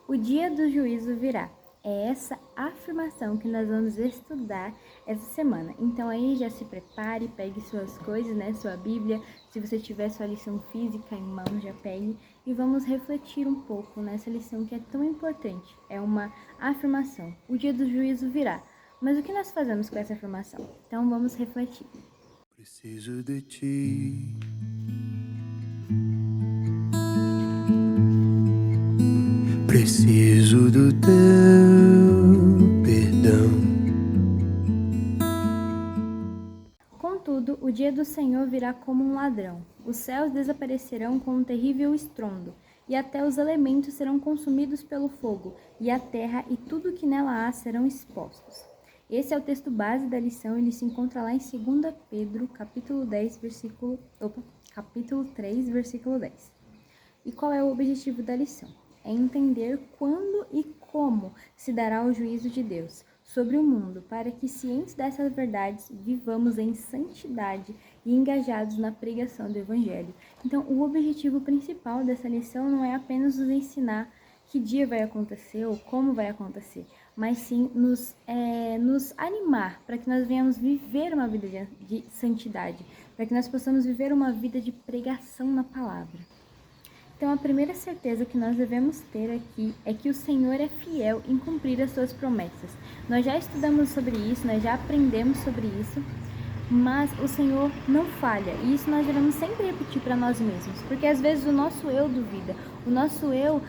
O dia do juízo virá. É essa afirmação que nós vamos estudar essa semana. Então aí já se prepare, pegue suas coisas, né, sua Bíblia. Se você tiver sua lição física em mãos, já pegue. E vamos refletir um pouco nessa lição que é tão importante. É uma afirmação. O dia do juízo virá. Mas o que nós fazemos com essa afirmação? Então vamos refletir. Preciso de ti. Preciso do teu perdão. Contudo, o dia do Senhor virá como um ladrão. Os céus desaparecerão com um terrível estrondo, e até os elementos serão consumidos pelo fogo, e a terra e tudo o que nela há serão expostos. Esse é o texto base da lição, ele se encontra lá em 2 Pedro, capítulo 3, versículo 10. E qual é o objetivo da lição? É entender quando e como se dará o juízo de Deus sobre o mundo, para que, cientes dessas verdades, vivamos em santidade e engajados na pregação do Evangelho. Então, o objetivo principal dessa lição não é apenas nos ensinar que dia vai acontecer ou como vai acontecer, mas sim nos animar para que nós venhamos viver uma vida de santidade, para que nós possamos viver uma vida de pregação na palavra. Então, a primeira certeza que nós devemos ter aqui é que o Senhor é fiel em cumprir as suas promessas. Nós já estudamos sobre isso, nós já aprendemos sobre isso, mas o Senhor não falha. E isso nós devemos sempre repetir para nós mesmos, porque às vezes o nosso eu duvida, o nosso eu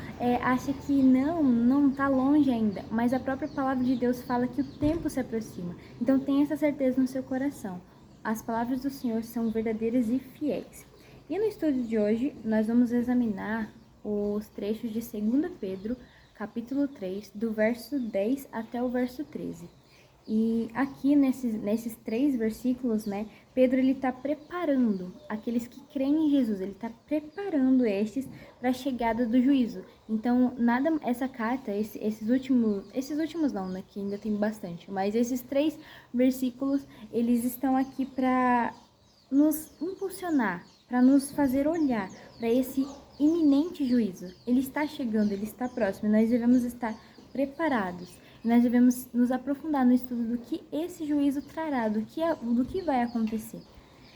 acha que não está longe ainda, mas a própria palavra de Deus fala que o tempo se aproxima. Então, tenha essa certeza no seu coração. As palavras do Senhor são verdadeiras e fiéis. E no estudo de hoje, nós vamos examinar os trechos de 2 Pedro, capítulo 3, do verso 10 até o verso 13. E aqui, nesses 3 versículos, né, Pedro ele está preparando aqueles que creem em Jesus, ele está preparando estes para a chegada do juízo. Então, essa carta, esses últimos não, né, que ainda tem bastante, mas esses 3 versículos, eles estão aqui para nos impulsionar, para nos fazer olhar para esse iminente juízo. Ele está chegando, ele está próximo, e nós devemos estar preparados. Nós devemos nos aprofundar no estudo do que esse juízo trará, do que vai acontecer.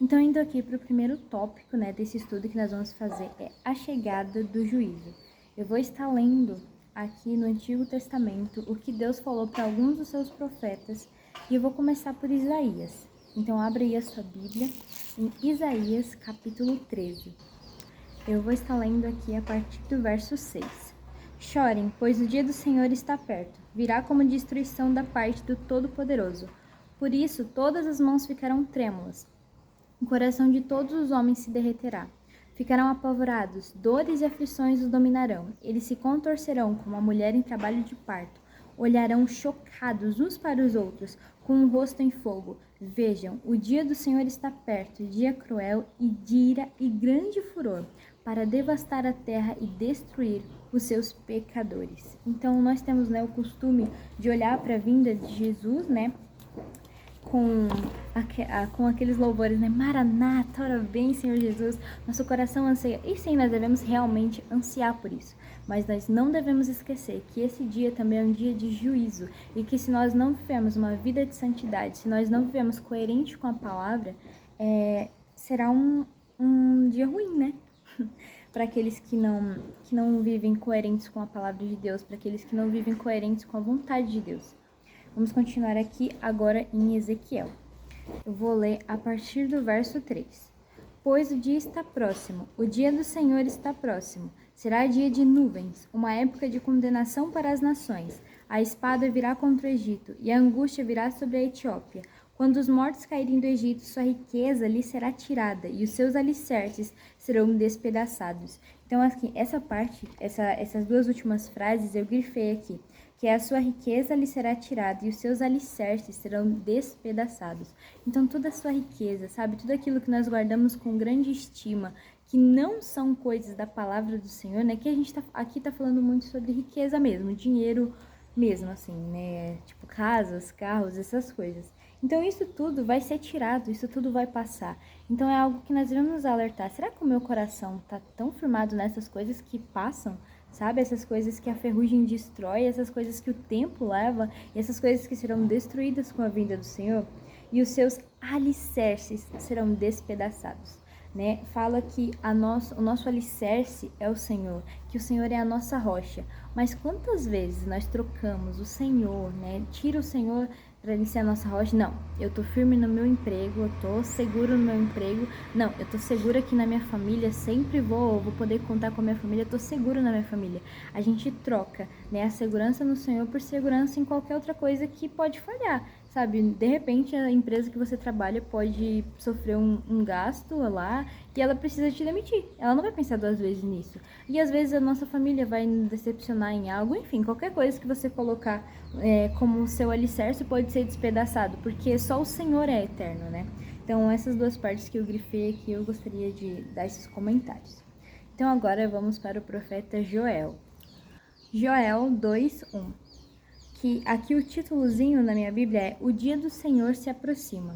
Então, indo aqui para o primeiro tópico, né, desse estudo que nós vamos fazer, é a chegada do juízo. Eu vou estar lendo aqui no Antigo Testamento o que Deus falou para alguns dos seus profetas, e eu vou começar por Isaías. Então, abra aí a sua Bíblia em Isaías, capítulo 13. Eu vou estar lendo aqui a partir do verso 6. Chorem, pois o dia do Senhor está perto. Virá como destruição da parte do Todo-Poderoso. Por isso, todas as mãos ficarão trêmulas. O coração de todos os homens se derreterá. Ficarão apavorados, dores e aflições os dominarão. Eles se contorcerão como a mulher em trabalho de parto. Olharão chocados uns para os outros, com o rosto em fogo. Vejam, o dia do Senhor está perto, dia cruel e de ira e grande furor, para devastar a terra e destruir os seus pecadores. Então, nós temos, né, o costume de olhar para a vinda de Jesus, né, com aqueles louvores, né? Maranata, ora vem, Senhor Jesus. Nosso coração anseia. E sim, nós devemos realmente ansiar por isso. Mas nós não devemos esquecer que esse dia também é um dia de juízo. E que se nós não vivemos uma vida de santidade, se nós não vivemos coerente com a palavra, será um dia ruim, né? Para aqueles que não vivem coerentes com a palavra de Deus, para aqueles que não vivem coerentes com a vontade de Deus. Vamos continuar aqui agora em Ezequiel. Eu vou ler a partir do verso 3. Pois o dia está próximo, o dia do Senhor está próximo. Será dia de nuvens, uma época de condenação para as nações. A espada virá contra o Egito, e a angústia virá sobre a Etiópia. Quando os mortos caírem do Egito, sua riqueza lhe será tirada, e os seus alicerces serão despedaçados. Então, aqui, essa parte, essas 2 últimas frases, eu grifei aqui, que a sua riqueza lhe será tirada e os seus alicerces serão despedaçados. Então, toda a sua riqueza, sabe? Tudo aquilo que nós guardamos com grande estima, que não são coisas da palavra do Senhor, né? Que a gente aqui tá falando muito sobre riqueza mesmo, dinheiro mesmo, assim, né? Tipo casas, carros, essas coisas. Então, isso tudo vai ser tirado, isso tudo vai passar. Então, é algo que nós devemos nos alertar. Será que o meu coração tá tão firmado nessas coisas que passam? sabe? Essas coisas que a ferrugem destrói, essas coisas que o tempo leva, e essas coisas que serão destruídas com a vinda do Senhor, e os seus alicerces serão despedaçados. Né? Fala que o nosso alicerce é o Senhor, que o Senhor é a nossa rocha. Mas quantas vezes nós trocamos o Senhor, né? Tira o Senhor para ele ser a nossa rocha? Não, eu tô firme no meu emprego, eu tô seguro no meu emprego. Não, eu tô segura aqui na minha família, sempre vou poder contar com a minha família, eu tô seguro na minha família. A gente troca, né, a segurança no Senhor por segurança em qualquer outra coisa que pode falhar. Sabe, de repente a empresa que você trabalha pode sofrer um gasto lá e ela precisa te demitir. Ela não vai pensar duas vezes nisso. E às vezes a nossa família vai nos decepcionar em algo, enfim, qualquer coisa que você colocar como seu alicerce pode ser despedaçado, porque só o Senhor é eterno, né? Então essas duas partes que eu grifei aqui, eu gostaria de dar esses comentários. Então agora vamos para o profeta Joel. Joel 2:1. Que aqui o títulozinho na minha Bíblia é O Dia do Senhor se aproxima.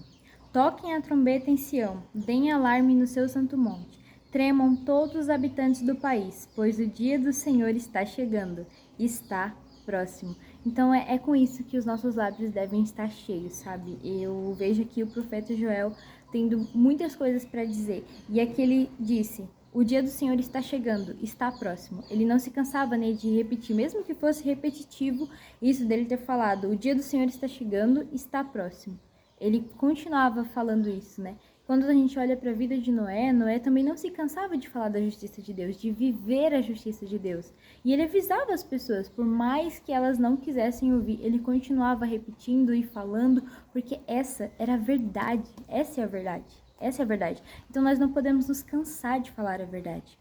Toquem a trombeta em Sião, deem alarme no seu santo monte. Tremam todos os habitantes do país, pois o dia do Senhor está chegando, está próximo. Então é com isso que os nossos lábios devem estar cheios, sabe? Eu vejo aqui o profeta Joel tendo muitas coisas para dizer. E aqui ele disse: o dia do Senhor está chegando, está próximo. Ele não se cansava, né, de repetir, mesmo que fosse repetitivo, isso dele ter falado, o dia do Senhor está chegando, está próximo. Ele continuava falando isso, né? Quando a gente olha para a vida de Noé, Noé também não se cansava de falar da justiça de Deus, de viver a justiça de Deus. E ele avisava as pessoas, por mais que elas não quisessem ouvir, ele continuava repetindo e falando, porque essa era a verdade, essa é a verdade. Essa é a verdade. Então nós não podemos nos cansar de falar a verdade.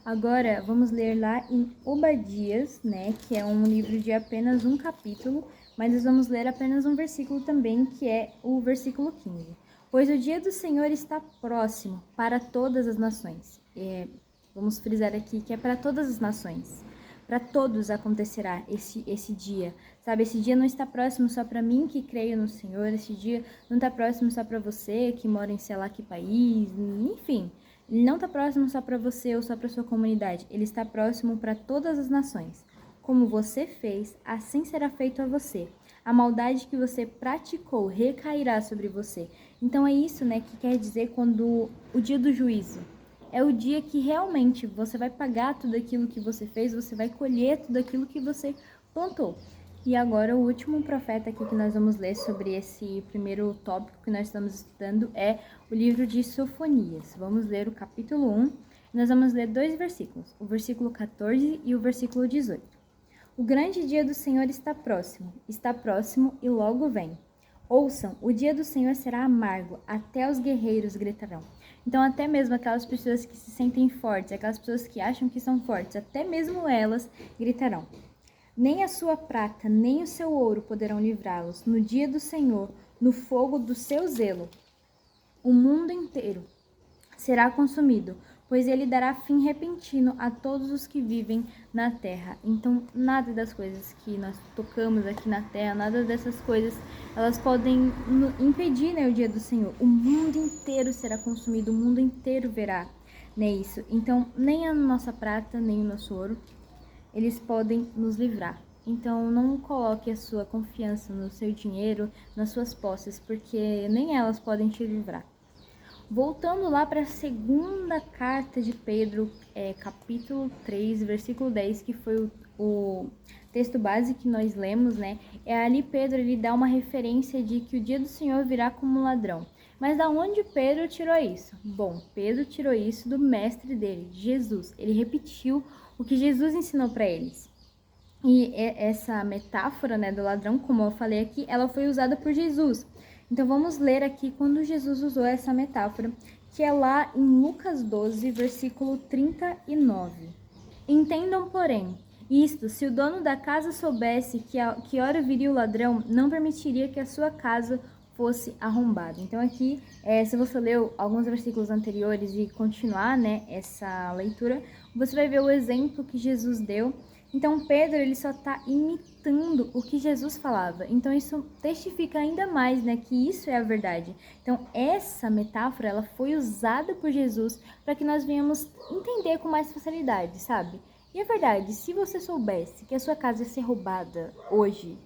Agora vamos ler lá em Obadias, né, que é um livro de apenas um capítulo, mas nós vamos ler apenas um versículo também, que é o versículo 15. Pois o dia do Senhor está próximo para todas as nações. Vamos frisar aqui que é para todas as nações. Para todos acontecerá esse dia, sabe? Esse dia não está próximo só para mim que creio no Senhor, esse dia não está próximo só para você que mora em sei lá que país, enfim. Ele não está próximo só para você ou só para sua comunidade, ele está próximo para todas as nações. Como você fez, assim será feito a você. A maldade que você praticou recairá sobre você. Então é isso, né, que quer dizer quando o dia do juízo. É o dia que realmente você vai pagar tudo aquilo que você fez, você vai colher tudo aquilo que você plantou. E agora o último profeta aqui que nós vamos ler sobre esse primeiro tópico que nós estamos estudando é o livro de Sofonias. Vamos ler o capítulo 1, e nós vamos ler 2 versículos, o versículo 14 e o versículo 18. O grande dia do Senhor está próximo e logo vem. Ouçam, o dia do Senhor será amargo, até os guerreiros gritarão. Então, até mesmo aquelas pessoas que se sentem fortes, aquelas pessoas que acham que são fortes, até mesmo elas gritarão. Nem a sua prata, nem o seu ouro poderão livrá-los. No dia do Senhor, no fogo do seu zelo, o mundo inteiro será consumido, pois ele dará fim repentino a todos os que vivem na terra. Então, nada das coisas que nós tocamos aqui na terra, nada dessas coisas, elas podem impedir, né, o dia do Senhor. O mundo inteiro será consumido, o mundo inteiro verá, né, isso. Então, nem a nossa prata, nem o nosso ouro, eles podem nos livrar. Então, não coloque a sua confiança no seu dinheiro, nas suas posses, porque nem elas podem te livrar. Voltando lá para a segunda carta de Pedro, capítulo 3, versículo 10, que foi o texto base que nós lemos, né? Ali Pedro ele dá uma referência de que o dia do Senhor virá como um ladrão. Mas da onde Pedro tirou isso? Bom, Pedro tirou isso do mestre dele, Jesus. Ele repetiu o que Jesus ensinou para eles. E essa metáfora, né, do ladrão, como eu falei aqui, ela foi usada por Jesus. Então vamos ler aqui quando Jesus usou essa metáfora, que é lá em Lucas 12, versículo 39. Entendam, porém, isto, se o dono da casa soubesse que hora viria o ladrão, não permitiria que a sua casa fosse arrombada. Então aqui, se você leu alguns versículos anteriores e continuar, né, essa leitura, você vai ver o exemplo que Jesus deu. Então Pedro ele só está imitando o que Jesus falava. Então isso testifica ainda mais, né, que isso é a verdade. Então essa metáfora ela foi usada por Jesus para que nós venhamos entender com mais facilidade, sabe? E é verdade, se você soubesse que a sua casa ia ser roubada hoje,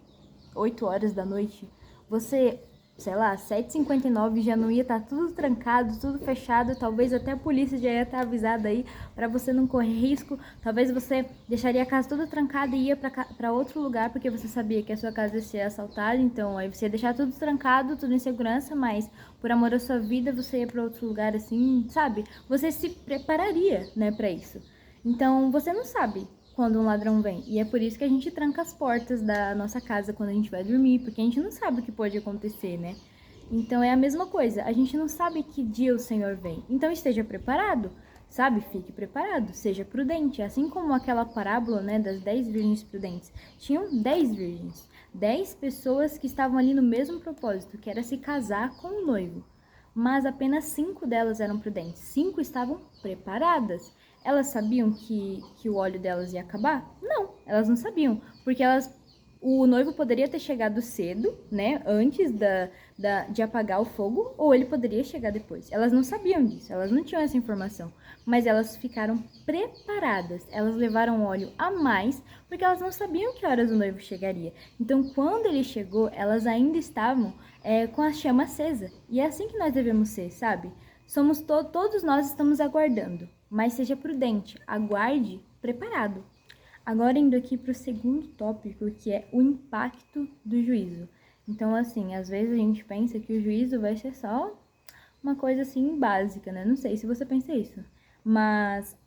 8 horas da noite, você, sei lá, 7h59 já não ia estar tudo trancado, tudo fechado, talvez até a polícia já ia estar avisada aí para você não correr risco, talvez você deixaria a casa toda trancada e ia para outro lugar porque você sabia que a sua casa ia ser assaltada, então aí você ia deixar tudo trancado, tudo em segurança, mas por amor à sua vida você ia para outro lugar assim, sabe? Você se prepararia, né, para isso. Então você não sabe quando um ladrão vem. E é por isso que a gente tranca as portas da nossa casa quando a gente vai dormir, porque a gente não sabe o que pode acontecer, né? Então é a mesma coisa, a gente não sabe que dia o Senhor vem. Então esteja preparado, sabe? Fique preparado, seja prudente. Assim como aquela parábola, né, das 10 virgens prudentes. Tinham 10 virgens, 10 pessoas que estavam ali no mesmo propósito, que era se casar com o noivo. Mas apenas 5 delas eram prudentes, 5 estavam preparadas. Elas sabiam que o óleo delas ia acabar? Não, elas não sabiam, porque o noivo poderia ter chegado cedo, né, antes de apagar o fogo, ou ele poderia chegar depois. Elas não sabiam disso, elas não tinham essa informação, mas elas ficaram preparadas, elas levaram óleo a mais, porque elas não sabiam que horas o noivo chegaria. Então, quando ele chegou, elas ainda estavam com a chama acesa, e é assim que nós devemos ser, sabe? Todos nós estamos aguardando, mas seja prudente, aguarde preparado. Agora indo aqui para o segundo tópico, que é o impacto do juízo. Então, assim, às vezes a gente pensa que o juízo vai ser só uma coisa assim básica, né? Não sei se você pensa isso, mas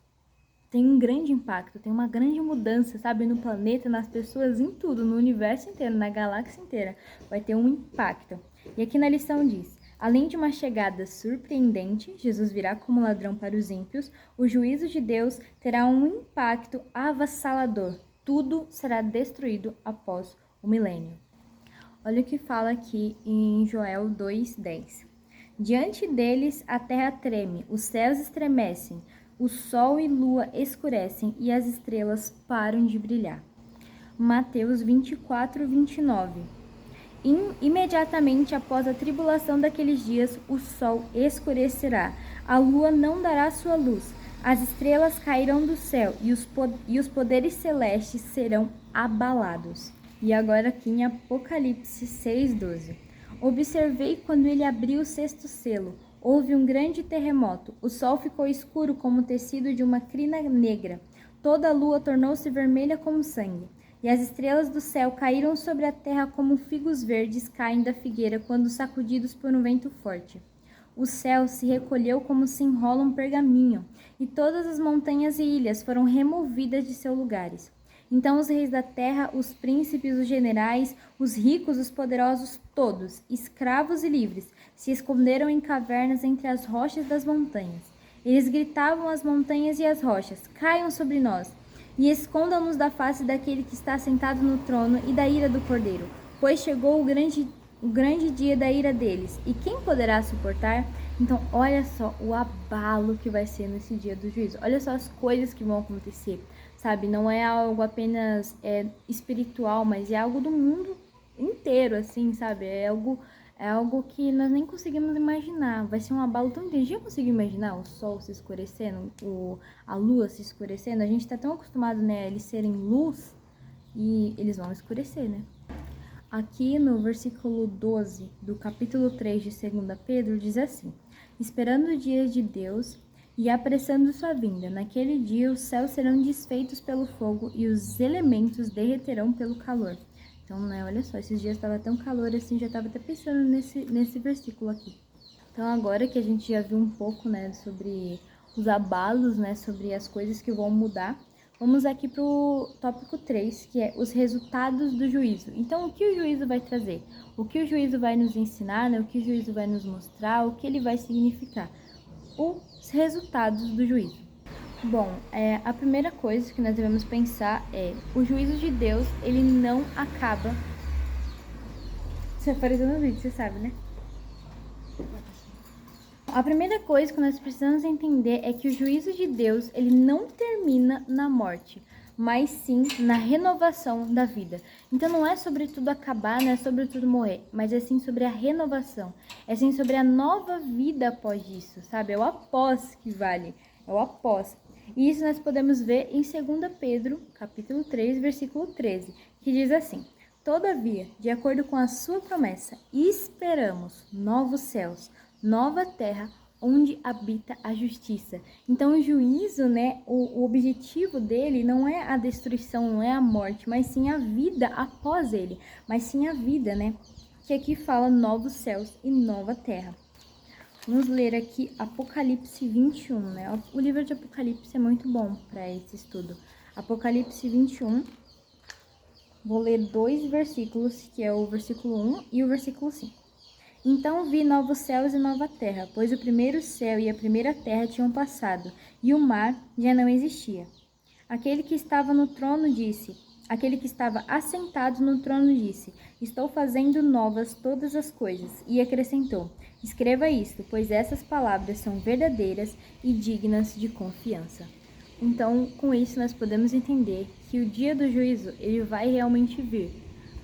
tem um grande impacto, tem uma grande mudança, sabe? No planeta, nas pessoas, em tudo, no universo inteiro, na galáxia inteira, vai ter um impacto. E aqui na lição diz: além de uma chegada surpreendente, Jesus virá como ladrão para os ímpios, o juízo de Deus terá um impacto avassalador. Tudo será destruído após o milênio. Olha o que fala aqui em Joel 2:10. Diante deles a terra treme, os céus estremecem, o sol e lua escurecem e as estrelas param de brilhar. Mateus 24:29. Imediatamente após a tribulação daqueles dias, o sol escurecerá, a lua não dará sua luz, as estrelas cairão do céu e os poderes celestes serão abalados. E agora aqui em Apocalipse 6:12. Observei quando ele abriu o sexto selo. Houve um grande terremoto. O sol ficou escuro como o tecido de uma crina negra. Toda a lua tornou-se vermelha como sangue. E as estrelas do céu caíram sobre a terra como figos verdes caem da figueira quando sacudidos por um vento forte. O céu se recolheu como se enrola um pergaminho, e todas as montanhas e ilhas foram removidas de seus lugares. Então os reis da terra, os príncipes, os generais, os ricos, os poderosos, todos, escravos e livres, se esconderam em cavernas entre as rochas das montanhas. Eles gritavam às montanhas e às rochas: caiam sobre nós, e escondam-nos da face daquele que está sentado no trono e da ira do Cordeiro, pois chegou o grande dia da ira deles, e quem poderá suportar? Então, olha só o abalo que vai ser nesse dia do juízo. Olha só as coisas que vão acontecer, sabe? Não é algo apenas espiritual, mas é algo do mundo inteiro, assim, sabe? É algo que nós nem conseguimos imaginar. Vai ser um abalo tão grande. Já conseguiu imaginar o sol se escurecendo, a lua se escurecendo? A gente tá tão acostumado, né, a eles serem luz e eles vão escurecer, né? Aqui no versículo 12 do capítulo 3 de 2 Pedro diz assim: esperando o dia de Deus e apressando sua vinda, naquele dia os céus serão desfeitos pelo fogo e os elementos derreterão pelo calor. Então, né, olha só, esses dias estava tão calor assim, já estava até pensando nesse versículo aqui. Então, agora que a gente já viu um pouco, né, sobre os abalos, né, sobre as coisas que vão mudar, vamos aqui para o tópico 3, que é os resultados do juízo. Então, o que o juízo vai trazer? O que o juízo vai nos ensinar, né? O que o juízo vai nos mostrar, o que ele vai significar? Os resultados do juízo. Bom, a primeira coisa que nós devemos pensar é: o juízo de Deus, ele não acaba... Você apareceu no vídeo, você sabe, né? A primeira coisa que nós precisamos entender é que o juízo de Deus, ele não termina na morte, mas sim na renovação da vida. Então não é sobre tudo acabar, não é sobre tudo morrer, mas é sim sobre a renovação, é sim sobre a nova vida após isso, sabe? É o após que vale, é o após. E isso nós podemos ver em 2 Pedro, capítulo 3, versículo 13, que diz assim: Todavia, de acordo com a sua promessa, esperamos novos céus, nova terra, onde habita a justiça. Então, o juízo, né, o objetivo dele não é a destruição, não é a morte, mas sim a vida após ele, mas sim a vida, né, que aqui fala novos céus e nova terra. Vamos ler aqui Apocalipse 21, né? O livro de Apocalipse é muito bom para esse estudo. Apocalipse 21, vou ler 2 versículos, que é o versículo 1 e o versículo 5. Então vi novos céus e nova terra, pois o primeiro céu e a primeira terra tinham passado, e o mar já não existia. Aquele que estava assentado no trono disse: Estou fazendo novas todas as coisas. E acrescentou: Escreva isto, pois essas palavras são verdadeiras e dignas de confiança. Então, com isso nós podemos entender que o dia do juízo, ele vai realmente vir,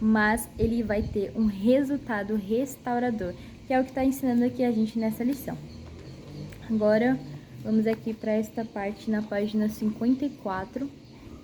mas ele vai ter um resultado restaurador, que é o que está ensinando aqui a gente nessa lição. Agora, vamos aqui para esta parte na página 54,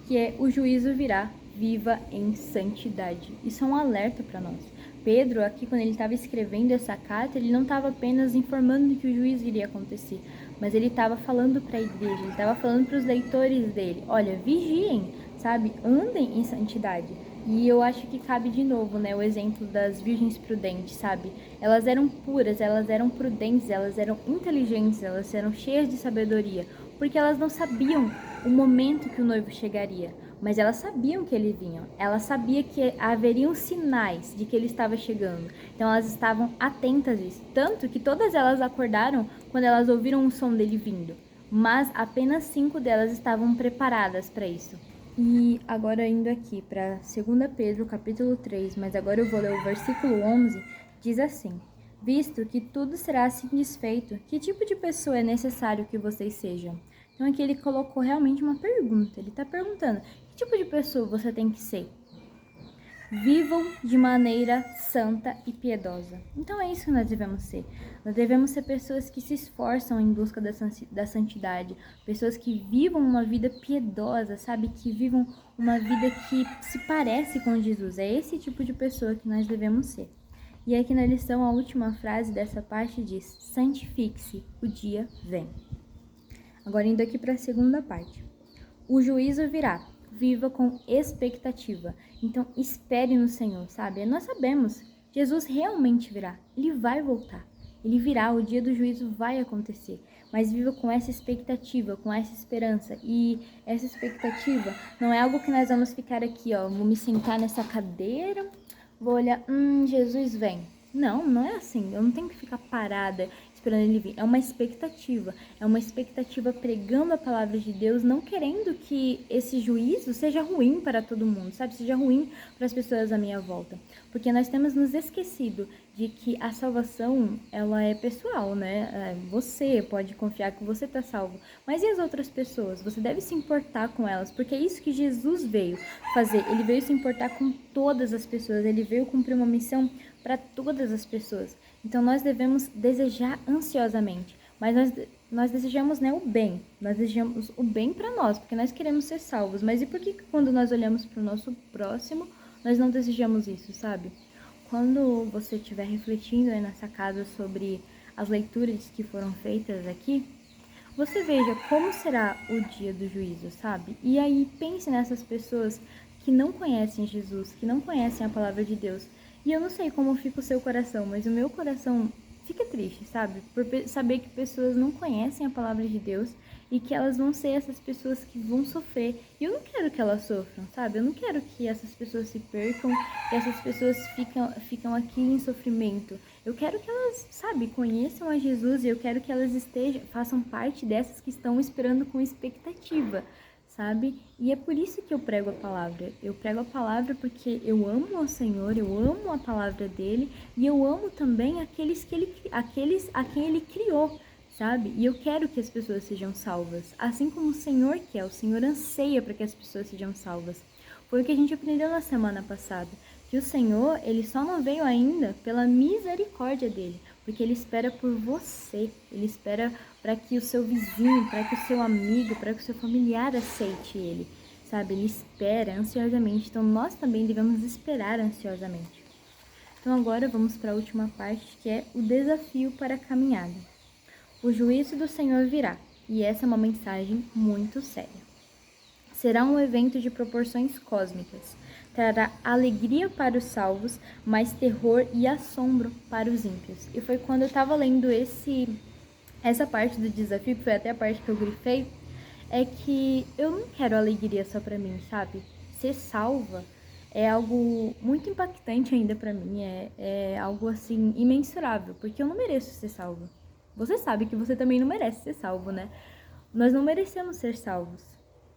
que é o juízo virá, viva em santidade. Isso é um alerta para nós. Pedro, aqui quando ele estava escrevendo essa carta, ele não estava apenas informando que o juízo iria acontecer, mas ele estava falando para a igreja, ele estava falando para os leitores dele: olha, vigiem, sabe? Andem em santidade. E eu acho que cabe de novo, né, o exemplo das virgens prudentes, sabe? Elas eram puras, elas eram prudentes, elas eram inteligentes, elas eram cheias de sabedoria, porque elas não sabiam o momento que o noivo chegaria, mas elas sabiam que ele vinha. Elas sabiam que haveriam sinais de que ele estava chegando. Então elas estavam atentas a isso, tanto que todas elas acordaram quando elas ouviram o som dele vindo, mas apenas 5 delas estavam preparadas para isso. E agora indo aqui para 2 Pedro, capítulo 3, mas agora eu vou ler o versículo 11, diz assim: Visto que tudo será assim desfeito, que tipo de pessoa é necessário que vocês sejam? Então aqui ele colocou realmente uma pergunta, ele está perguntando: que tipo de pessoa você tem que ser? Vivam de maneira santa e piedosa. Então é isso que nós devemos ser. Nós devemos ser pessoas que se esforçam em busca da santidade, pessoas que vivam uma vida piedosa, sabe? Que vivam uma vida que se parece com Jesus. É esse tipo de pessoa que nós devemos ser. E aqui na lição, a última frase dessa parte diz: santifique-se, o dia vem. Agora indo aqui para a segunda parte. O juízo virá. Viva com expectativa. Então, espere no Senhor, sabe? Nós sabemos, Jesus realmente virá. Ele vai voltar. Ele virá, o dia do juízo vai acontecer. Mas viva com essa expectativa, com essa esperança. E essa expectativa não é algo que nós vamos ficar aqui, ó. Vou me sentar nessa cadeira, vou olhar, Jesus vem. Não, não é assim. Eu não tenho que ficar parada esperando ele vir. É uma expectativa pregando a palavra de Deus, não querendo que esse juízo seja ruim para todo mundo, sabe? Seja ruim para as pessoas à minha volta. Porque nós temos nos esquecido de que a salvação, ela é pessoal, né? Você pode confiar que você está salvo. Mas e as outras pessoas? Você deve se importar com elas, porque é isso que Jesus veio fazer. Ele veio se importar com todas as pessoas, ele veio cumprir uma missão para todas as pessoas. Então nós devemos desejar ansiosamente, mas nós desejamos, né, o bem. Nós desejamos o bem para nós, porque nós queremos ser salvos. Mas e por que quando nós olhamos para o nosso próximo, nós não desejamos isso, sabe? Quando você estiver refletindo aí nessa casa sobre as leituras que foram feitas aqui, você veja como será o dia do juízo, sabe? E aí pense nessas pessoas que não conhecem Jesus, que não conhecem a palavra de Deus. E eu não sei como fica o seu coração, mas o meu coração fica triste, sabe? Por saber que pessoas não conhecem a palavra de Deus e que elas vão ser essas pessoas que vão sofrer. E eu não quero que elas sofram, sabe? Eu não quero que essas pessoas se percam, que essas pessoas ficam aqui em sofrimento. Eu quero que elas, sabe, conheçam a Jesus, e eu quero que elas façam parte dessas que estão esperando com expectativa, sabe? E é por isso que eu prego a palavra. Eu prego a palavra porque eu amo ao Senhor, eu amo a palavra dele, e eu amo também aqueles a quem ele criou, sabe? E eu quero que as pessoas sejam salvas, assim como o Senhor quer, o Senhor anseia para que as pessoas sejam salvas. Foi o que a gente aprendeu na semana passada, que o Senhor, ele só não veio ainda pela misericórdia dele, porque Ele espera por você, Ele espera para que o seu vizinho, para que o seu amigo, para que o seu familiar aceite Ele, sabe? Ele espera ansiosamente, então nós também devemos esperar ansiosamente. Então agora vamos para a última parte, que é o desafio para a caminhada. O juízo do Senhor virá, e essa é uma mensagem muito séria. Será um evento de proporções cósmicas. Trará alegria para os salvos, mas terror e assombro para os ímpios. E foi quando eu estava lendo essa parte do desafio, que foi até a parte que eu grifei, é que eu não quero alegria só para mim, sabe? Ser salva é algo muito impactante ainda para mim, é algo assim imensurável, porque eu não mereço ser salva. Você sabe que você também não merece ser salvo, né? Nós não merecemos ser salvos,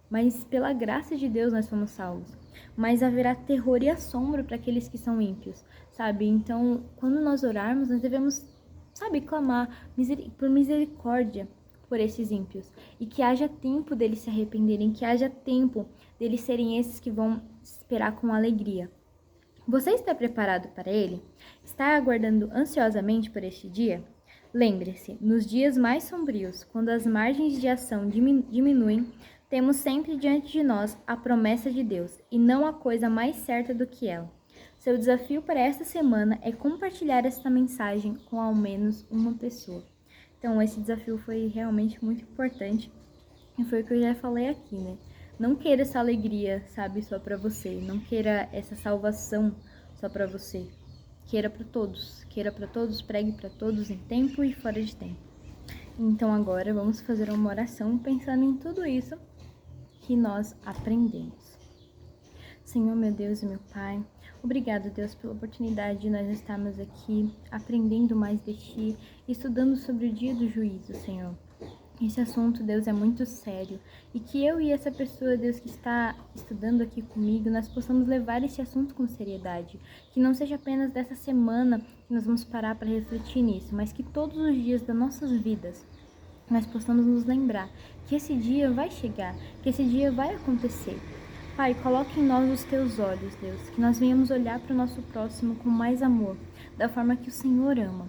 mas pela graça de Deus nós somos salvos. Mas haverá terror e assombro para aqueles que são ímpios, sabe? Então, quando nós orarmos, nós devemos, sabe, clamar por misericórdia por esses ímpios. E que haja tempo deles se arrependerem, que haja tempo deles serem esses que vão esperar com alegria. Você está preparado para ele? Está aguardando ansiosamente por este dia? Lembre-se, nos dias mais sombrios, quando as margens de ação diminuem, temos sempre diante de nós a promessa de Deus, e não há coisa mais certa do que ela. Seu desafio para esta semana é compartilhar esta mensagem com ao menos uma pessoa. Então, esse desafio foi realmente muito importante, e foi o que eu já falei aqui, né? Não queira essa alegria, sabe, só para você. Não queira essa salvação só para você. Queira para todos, pregue para todos em tempo e fora de tempo. Então agora vamos fazer uma oração pensando em tudo isso que nós aprendemos. Senhor, meu Deus e meu Pai, obrigado, Deus, pela oportunidade de nós estarmos aqui aprendendo mais de Ti, estudando sobre o dia do juízo, Senhor. Esse assunto, Deus, é muito sério, e que eu e essa pessoa, Deus, que está estudando aqui comigo, nós possamos levar esse assunto com seriedade, que não seja apenas dessa semana que nós vamos parar para refletir nisso, mas que todos os dias das nossas vidas nós possamos nos lembrar que esse dia vai chegar, que esse dia vai acontecer. Pai, coloque em nós os Teus olhos, Deus, que nós venhamos olhar para o nosso próximo com mais amor, da forma que o Senhor ama.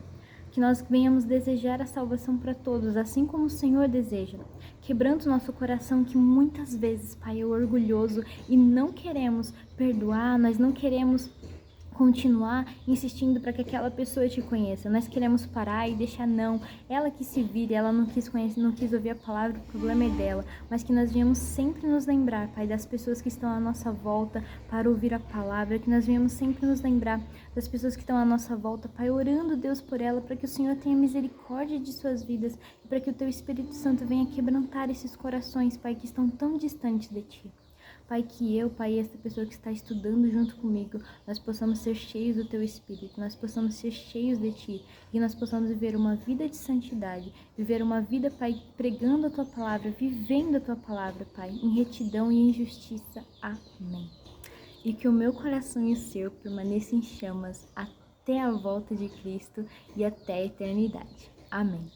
Que nós venhamos desejar a salvação para todos, assim como o Senhor deseja. Quebrando nosso coração, que muitas vezes, Pai, é orgulhoso e não queremos perdoar, nós não queremos continuar insistindo para que aquela pessoa te conheça. Nós queremos parar e deixar não. Ela que se vire, ela não quis conhecer, não quis ouvir a palavra, o problema é dela. Mas que nós venhamos sempre nos lembrar, Pai, das pessoas que estão à nossa volta para ouvir a palavra. Que nós venhamos sempre nos lembrar das pessoas que estão à nossa volta, Pai, orando, Deus, por ela, para que o Senhor tenha misericórdia de suas vidas e para que o Teu Espírito Santo venha quebrantar esses corações, Pai, que estão tão distantes de Ti. Pai, que eu, Pai, essa pessoa que está estudando junto comigo, nós possamos ser cheios do Teu Espírito, nós possamos ser cheios de Ti, e nós possamos viver uma vida de santidade, viver uma vida, Pai, pregando a Tua Palavra, vivendo a Tua Palavra, Pai, em retidão e em justiça. Amém. E que o meu coração e o seu permaneçam em chamas até a volta de Cristo e até a eternidade. Amém.